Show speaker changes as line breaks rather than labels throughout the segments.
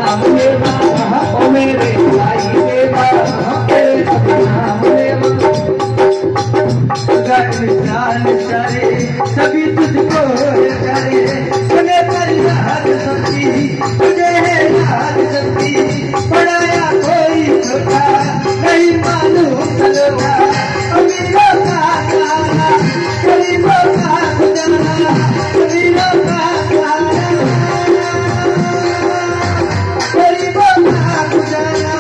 नाम लेवा ओ मेरे भाई देवा तेरे सब नाम लेवा सारे सभी तुझको करे बने पर याद सबकी तुझे है याद सबकी पढ़ाया कोई छोटा नहीं मालूम चलता अमीरों का गाना गरीबों का गुजारा अमीरों का गाना गरीबों का गुजारा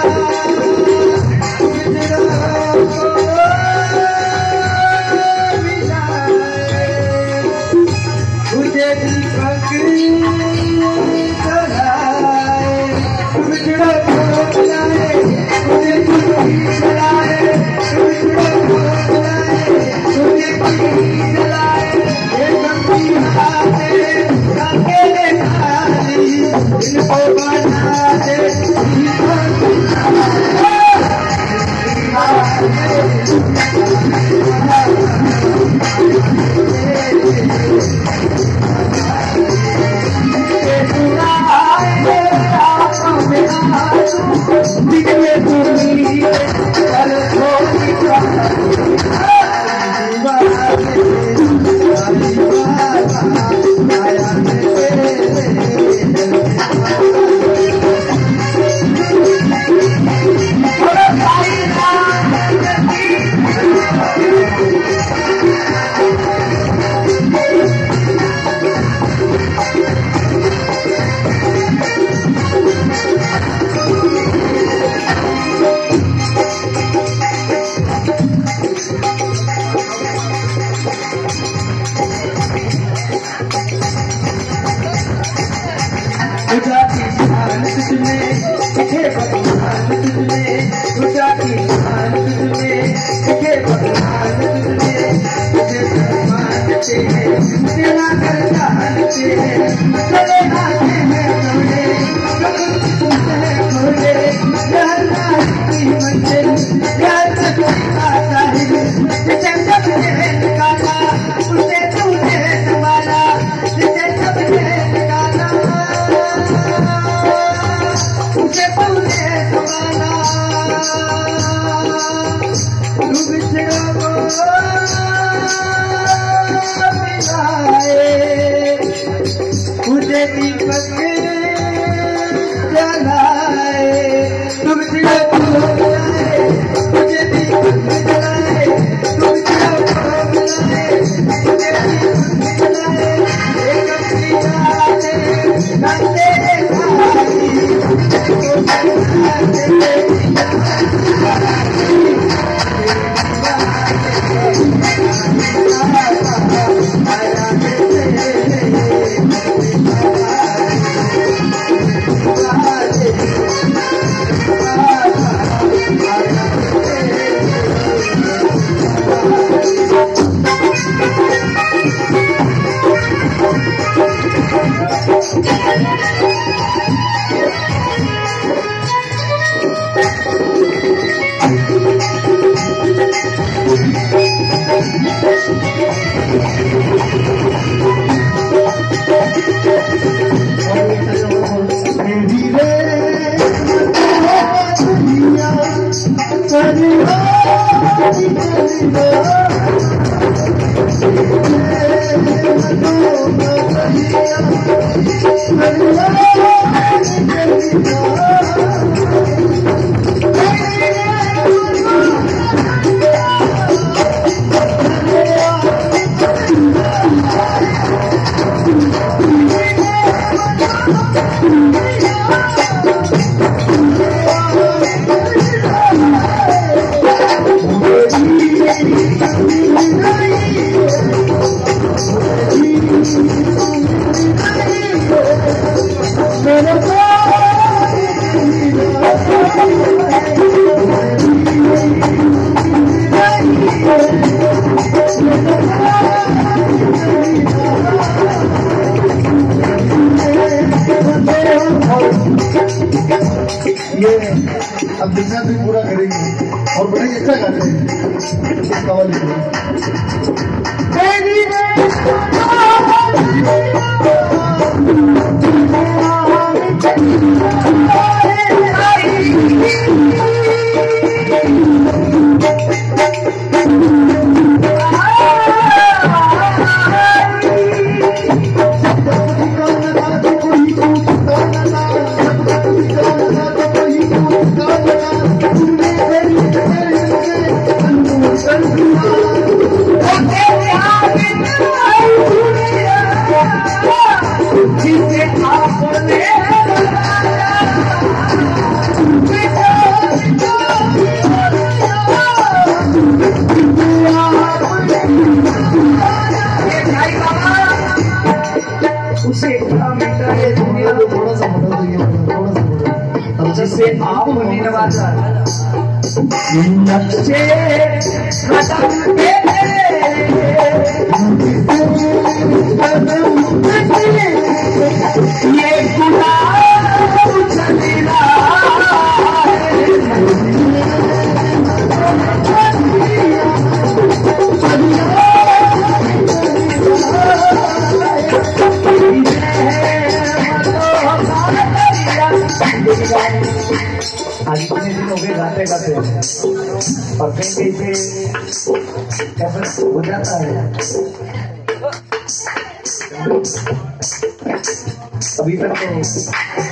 अब बिजनेस भी पूरा करेंगे और बड़े अच्छा गाते हैं कवाली को
जिसे आपने नवाजा नक्शे कदम के ये गुलाब चलेगा आज इतने दिन हो गए गाते गाते और कहीं कहीं से ऐसा हो जाता है। अभी तक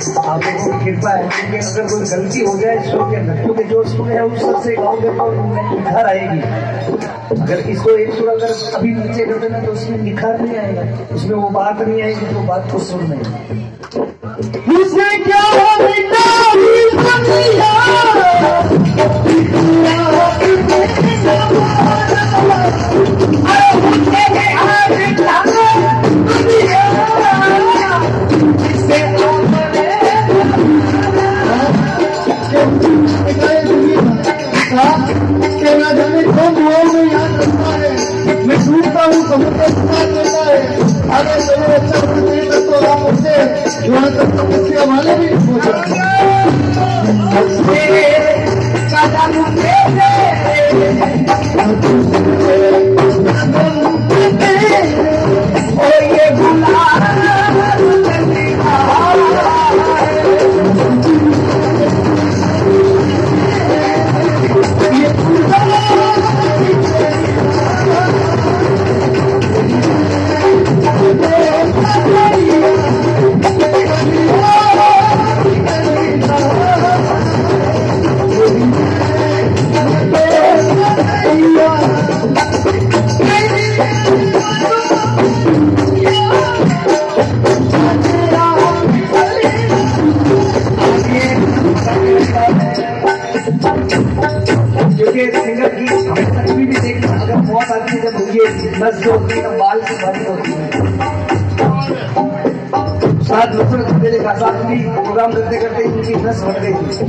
तो आप लोगों की कृपा है, क्योंकि अगर कोई गलती हो जाए शो के अंदर, क्योंकि जो सुर है उस सब से गाओगे तो निखार आएगी। अगर इसको एक सुर अगर अभी नीचे कर देना तो उसमें निखार नहीं आएगा, उसमें वो बात नहीं आएगी जो बात को सुन नहीं। मुझे क्या
मैं डूबता हूँ समुद्र साथ देता है, आगे चलो अच्छा नहीं तक तो आप मुझसे यहाँ तक तपस्या वाले भी नहीं पहुँचा।
बस जो होती है बाल से भरी होती है। सात बच्चों मेरे साथ भी प्रोग्राम करते करते इनकी नस बढ़ गई थी।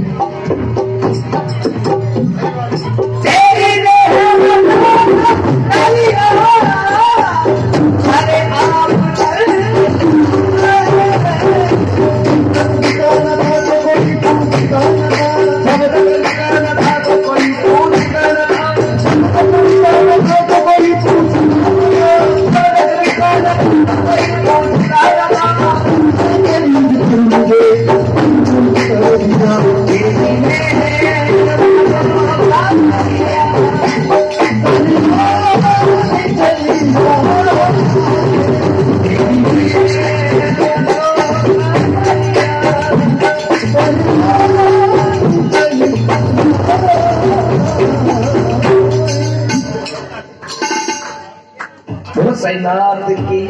साईनाथ की